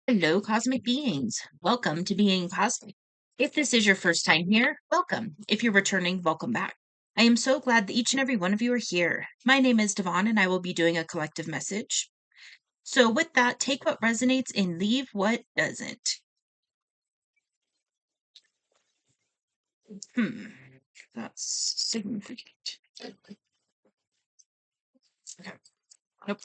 Hello, cosmic beings. Welcome to Being Cosmic. If this is your first time here, welcome. If you're returning, welcome back. I am so glad that each and every one of you are here. My name is Devon, and I will be doing a collective message. So, with that, take what resonates and leave what doesn't. Hmm, that's significant. Okay, nope.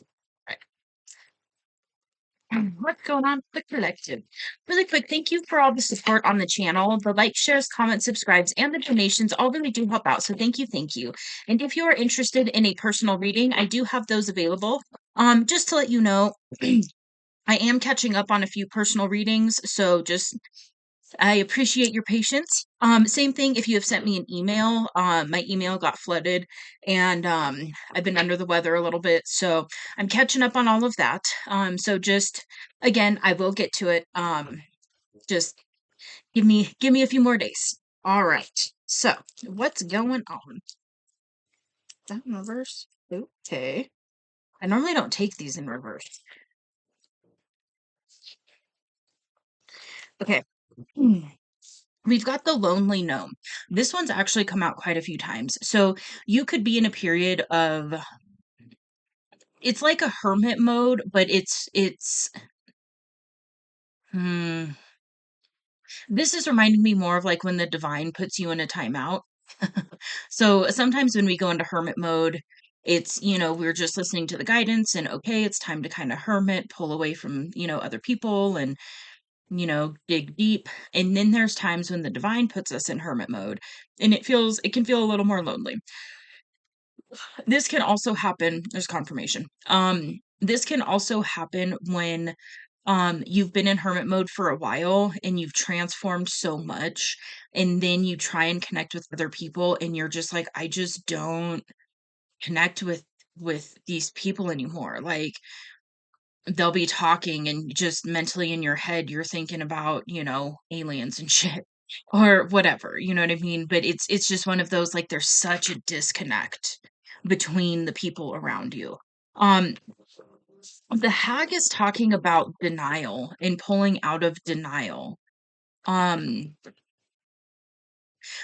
What's going on with the collective? Really quick, thank you for all the support on the channel. The likes, shares, comments, subscribes, and the donations all really do help out. So thank you, thank you. And if you are interested in a personal reading, I do have those available. Just to let you know, I am catching up on a few personal readings, so just I appreciate your patience. Same thing if you have sent me an email. My email got flooded and I've been under the weather a little bit, so I'm catching up on all of that. So just again, I will get to it. Just give me a few more days. All right. So, what's going on? Is that in reverse? Okay. I normally don't take these in reverse. Okay. We've got the lonely gnome. This one's actually come out quite a few times. So you could be in a period of it's like a hermit mode, but it's hmm, this is reminding me more of like when the divine puts you in a timeout. So sometimes when we go into hermit mode, we're just listening to the guidance and okay, it's time to kind of hermit, pull away from, other people and dig deep. And then there's times when the divine puts us in hermit mode and it can feel a little more lonely. This can also happen, there's confirmation. This can also happen when you've been in hermit mode for a while and you've transformed so much and then you try and connect with other people and you're just like, I just don't connect with these people anymore. Like they'll be talking and just mentally in your head you're thinking about, aliens and shit or whatever, you know what I mean? But it's just one of those like there's such a disconnect between the people around you. Um the hag is talking about denial and pulling out of denial. Um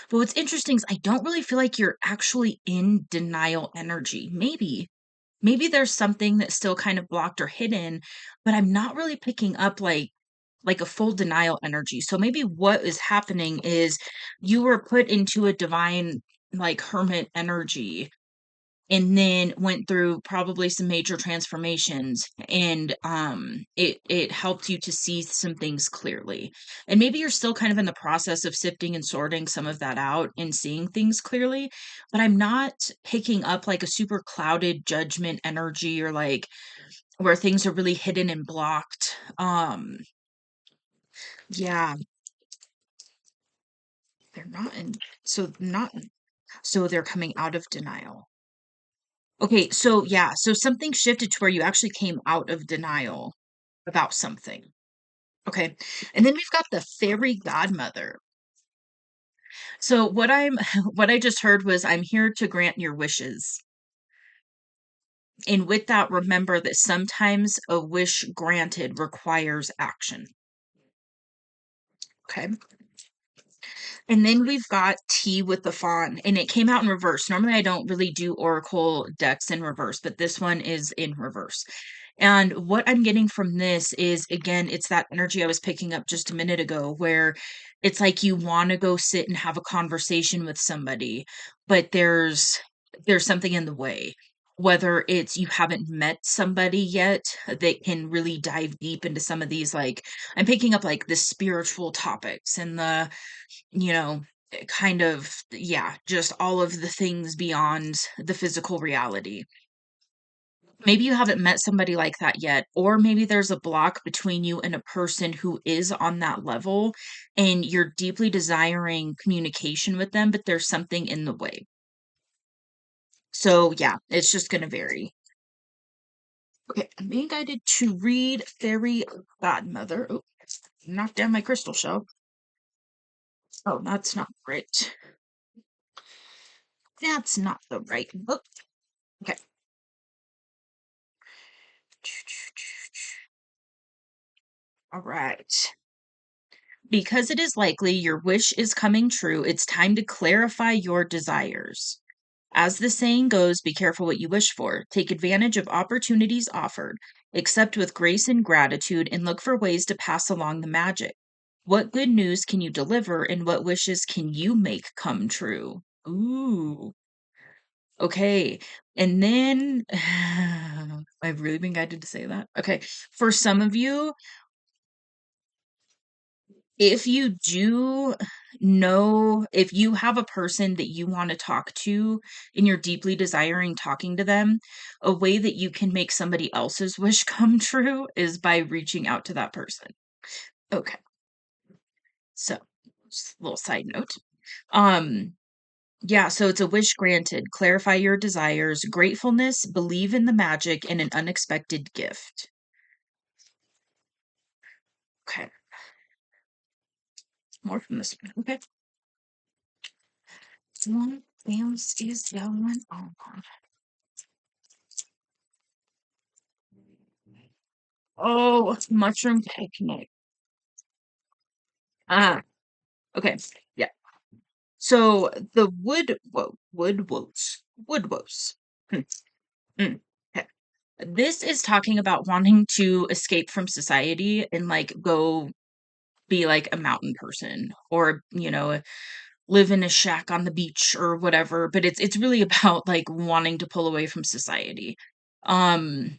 but what's interesting is I don't really feel like you're actually in denial energy. Maybe there's something that's still kind of blocked or hidden, but I'm not really picking up like a full denial energy. So maybe what is happening is you were put into a divine like hermit energy and then went through probably some major transformations and it helped you to see some things clearly. And maybe you're still kind of in the process of sifting and sorting some of that out and seeing things clearly, but I'm not picking up like a super clouded judgment energy or like where things are really hidden and blocked. Yeah, they're not in not so they're coming out of denial. Okay, so yeah, so something shifted to where you actually came out of denial about something. Okay. And then we've got the fairy godmother. So what I just heard was I'm here to grant your wishes. And with that, remember that sometimes a wish granted requires action. Okay. And then we've got Tea with the Fawn, and it came out in reverse. Normally, I don't really do Oracle decks in reverse, but this one is in reverse. And what I'm getting from this is, again, it's that energy I was picking up just a minute ago, where it's like you want to go sit and have a conversation with somebody, but there's something in the way. Whether it's you haven't met somebody yet that can really dive deep into some of these, like I'm picking up like the spiritual topics and the you know, kind of, yeah, just all of the things beyond the physical reality. Maybe you haven't met somebody like that yet, or maybe there's a block between you and a person who is on that level and you're deeply desiring communication with them, but there's something in the way. So, yeah, it's just going to vary. Okay, I'm being guided to read Fairy Godmother. Oh, knocked down my crystal shell. Oh, that's not right. That's not the right book. Okay. All right. Because it is likely your wish is coming true, it's time to clarify your desires. As the saying goes, be careful what you wish for. Take advantage of opportunities offered, accept with grace and gratitude, and look for ways to pass along the magic. What good news can you deliver, and what wishes can you make come true? Ooh, okay. And then I've really been guided to say that. Okay. For some of you, if you do know, if you have a person that you want to talk to and you're deeply desiring talking to them, a way that you can make somebody else's wish come true is by reaching out to that person. Okay. So, just a little side note. Um, yeah, so it's a wish granted. Clarify your desires, gratefulness, believe in the magic, and an unexpected gift. Okay. More from this one. Okay. What else is going on? Oh, mushroom picnic. Ah, okay. Yeah. So the wood woes. Hmm, okay. This is talking about wanting to escape from society and like go be like a mountain person or, live in a shack on the beach or whatever, but it's really about like wanting to pull away from society. Um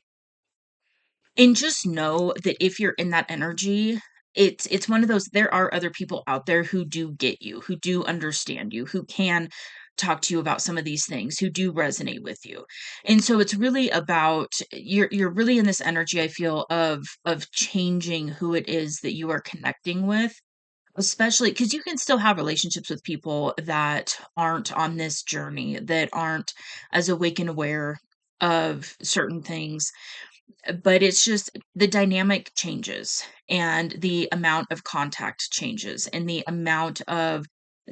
And just know that if you're in that energy, it's one of those there are other people out there who do get you, who do understand you, who can talk to you about some of these things, who do resonate with you. And so it's really about you're really in this energy I feel of changing who it is that you are connecting with, especially because you can still have relationships with people that aren't on this journey, that aren't as awake and aware of certain things, but it's just the dynamic changes and the amount of contact changes and the amount of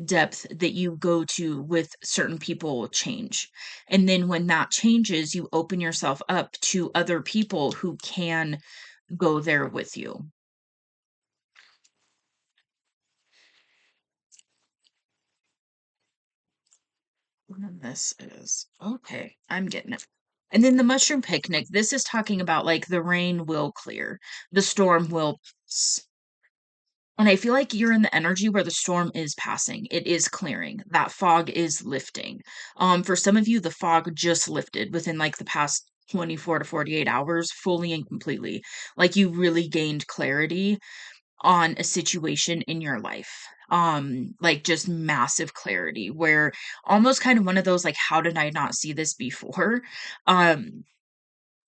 depth that you go to with certain people change. And then when that changes, you open yourself up to other people who can go there with you. And this is okay. I'm getting it. And then the mushroom picnic, this is talking about like the rain will clear, the storm will pass. And I feel like you're in the energy where the storm is passing. It is clearing. That fog is lifting. For some of you, the fog just lifted within like the past 24 to 48 hours, fully and completely. Like you really gained clarity on a situation in your life. Like just massive clarity where almost kind of one of those like, how did I not see this before? Um,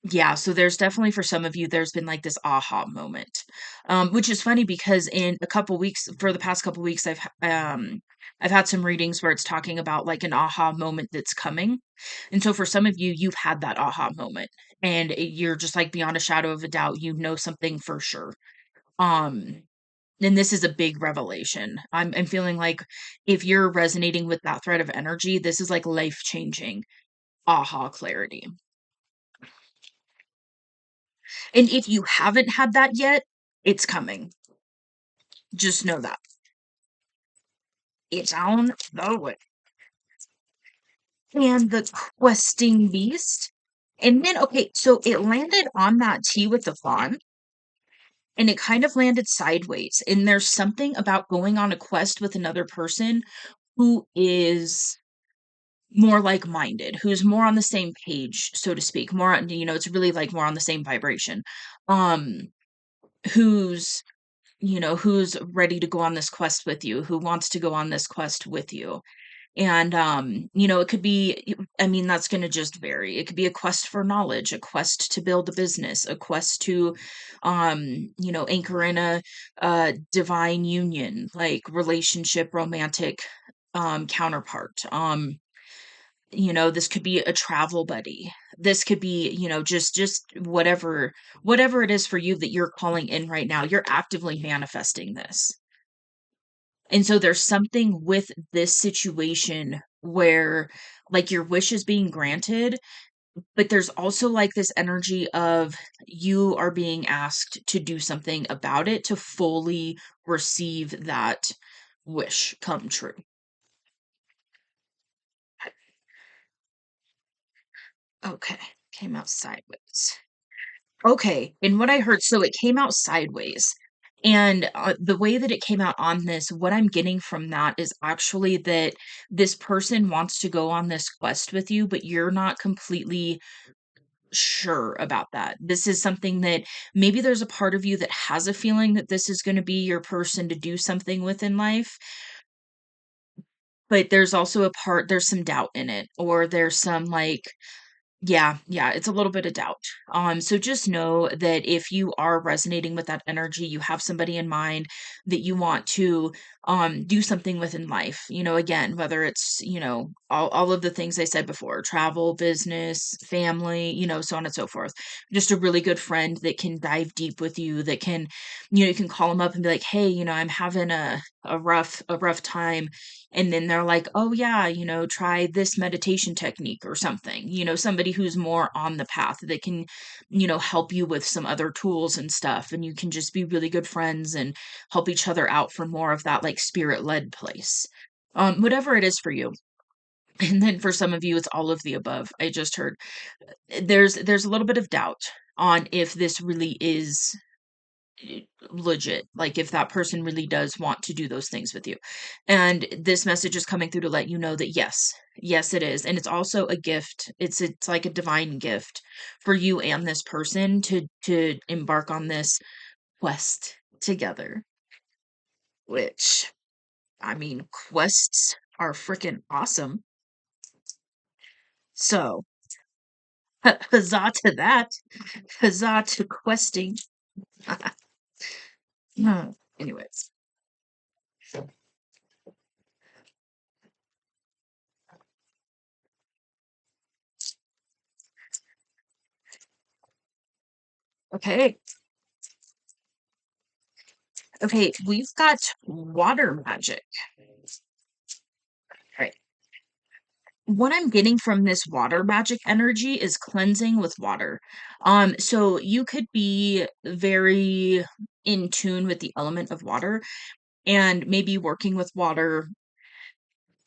yeah, so there's definitely for some of you, there's been like this aha moment, which is funny because in a couple weeks, for the past couple weeks, I've had some readings where it's talking about like an aha moment that's coming, and so for some of you, you've had that aha moment, and you're just like beyond a shadow of a doubt, you know something for sure. Um, and this is a big revelation. I'm feeling like if you're resonating with that thread of energy, this is like life changing aha clarity. And if you haven't had that yet, it's coming. Just know that. It's on the way. And the questing beast. And then, okay, so it landed on that T with the fawn, and it kind of landed sideways. And there's something about going on a quest with another person who is more like-minded, who's more on the same page, so to speak. More on, it's really like more on the same vibration. Um, who's who's ready to go on this quest with you, who wants to go on this quest with you. And, it could be, I mean, that's going to just vary. It could be a quest for knowledge, a quest to build a business, a quest to, anchor in a divine union, like relationship, romantic, counterpart. This could be a travel buddy. This could be, just whatever it is for you that you're calling in right now. You're actively manifesting this. And so there's something with this situation where like your wish is being granted But there's also like this energy of you are being asked to do something about it to fully receive that wish come true. Okay, came out sideways. Okay, and what I heard, so it came out sideways. And the way that it came out on this, what I'm getting from that is actually that this person wants to go on this quest with you, but you're not completely sure about that. This is something that maybe there's a part of you that has a feeling that this is going to be your person to do something with in life, but there's also a part, there's some doubt in it, or there's some like, yeah, it's a little bit of doubt. So just know that if you are resonating with that energy, you have somebody in mind that you want to do something with in life. Again, whether it's, all of the things I said before, travel, business, family, so on and so forth. Just a really good friend that can dive deep with you, that can, you can call them up and be like, hey, I'm having a rough time, and then they're like, "Oh yeah, try this meditation technique or something." Somebody who's more on the path that can, help you with some other tools and stuff, and you can just be really good friends and help each other out for more of that like spirit-led place. Whatever it is for you. And then for some of you, it's all of the above. I just heard there's a little bit of doubt on if this really is legit, like if that person really does want to do those things with you. And this message is coming through to let you know that yes it is, and it's also a gift. It's like a divine gift for you and this person to embark on this quest together, which, I mean, quests are freaking awesome. So huzzah to that. Huzzah to questing. Anyways. Okay. Okay, we've got water magic. Right. What I'm getting from this water magic energy is cleansing with water. So you could be very in tune with the element of water and maybe working with water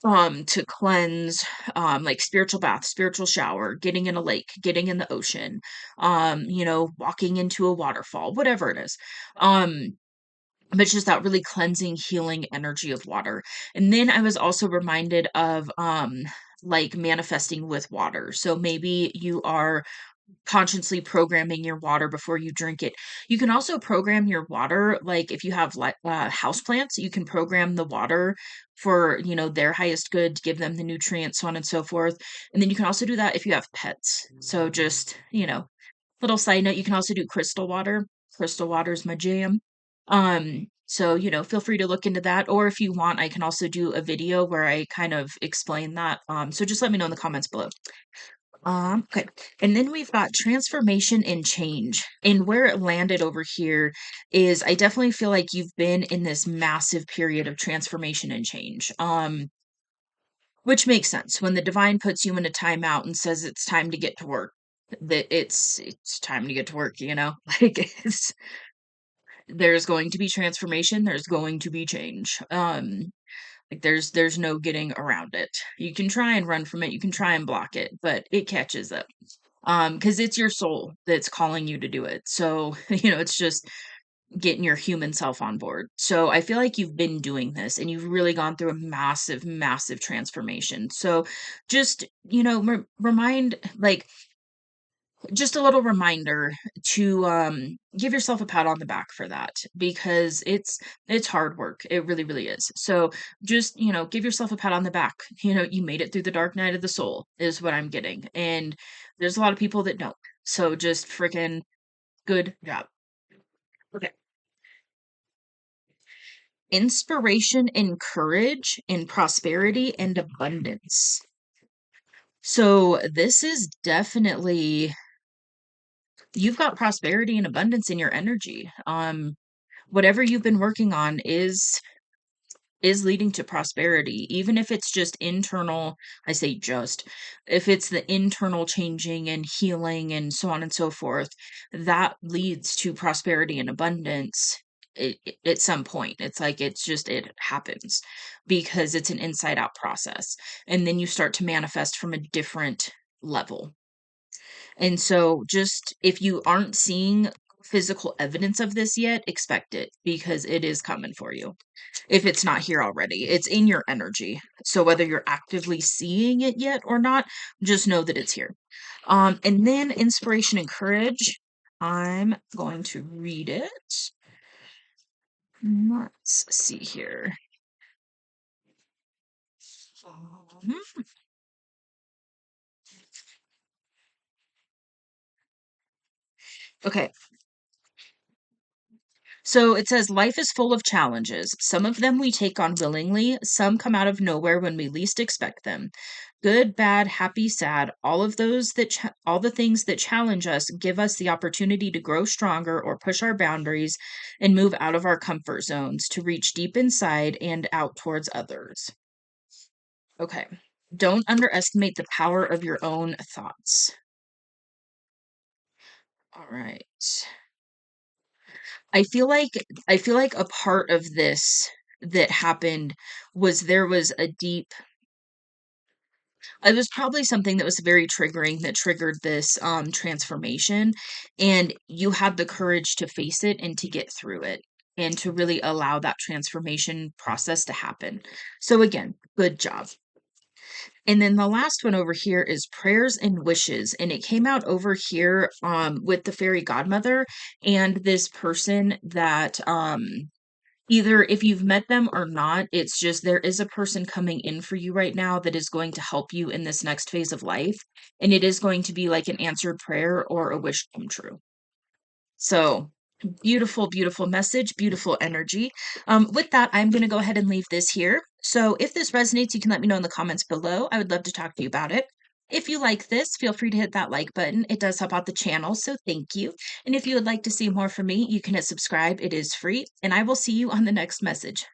to cleanse, like spiritual bath, spiritual shower, getting in a lake, getting in the ocean, walking into a waterfall, whatever it is. But it's just that really cleansing, healing energy of water. And then I was also reminded of like manifesting with water. So maybe you are consciously programming your water before you drink it. You can also program your water, like if you have like house plants, you can program the water for, their highest good, to give them the nutrients, so on and so forth. And then you can also do that if you have pets. So just, little side note, you can also do crystal water. Crystal water is my jam. So, feel free to look into that. Or if you want, I can also do a video where I kind of explain that. So just let me know in the comments below. Okay. And then we've got transformation and change. And where it landed over here is I definitely feel like you've been in this massive period of transformation and change. Which makes sense. When the divine puts you in a timeout and says it's time to get to work, that it's time to get to work, Like there's going to be transformation, there's going to be change. Like there's no getting around it. You can try and run from it, you can try and block it, but it catches up. Because it's your soul that's calling you to do it. So, it's just getting your human self on board. So I feel like you've been doing this and you've really gone through a massive, massive transformation. So just, remind, like, just a little reminder to give yourself a pat on the back for that, because it's hard work. It really, really is. So just, give yourself a pat on the back. You made it through the dark night of the soul is what I'm getting. And there's a lot of people that don't. So just freaking good job. Okay. Inspiration and courage and prosperity and abundance. So this is definitely, you've got prosperity and abundance in your energy. Whatever you've been working on is is leading to prosperity, even if it's just internal. I say just, if it's the internal changing and healing and so on and so forth, that leads to prosperity and abundance at some point. It's like it's just, it happens because it's an inside out process. And then you start to manifest from a different level. And so, just if you aren't seeing physical evidence of this yet, expect it because it is coming for you. If it's not here already, it's in your energy. So whether you're actively seeing it yet or not, just know that it's here. And then inspiration and courage. I'm going to read it. Let's see here. Um, Okay, so it says life is full of challenges. Some of them we take on willingly, some come out of nowhere when we least expect them. Good, bad, happy, sad, all the things that challenge us give us the opportunity to grow stronger or push our boundaries and move out of our comfort zones to reach deep inside and out towards others. Okay. Don't underestimate the power of your own thoughts. All right. I feel like a part of this that happened was there was a deep it was probably something that was very triggering that triggered this transformation, and you had the courage to face it and to get through it and to really allow that transformation process to happen. So again, good job. And then the last one over here is prayers and wishes. And it came out over here with the fairy godmother and this person that either if you've met them or not, it's just there is a person coming in for you right now that is going to help you in this next phase of life. And it is going to be like an answered prayer or a wish come true. So beautiful, beautiful message, beautiful energy. With that, I'm going to go ahead and leave this here. So if this resonates, you can let me know in the comments below. I would love to talk to you about it. If you like this, feel free to hit that like button. It does help out the channel, so thank you. And if you would like to see more from me, you can hit subscribe. It is free, and I will see you on the next message.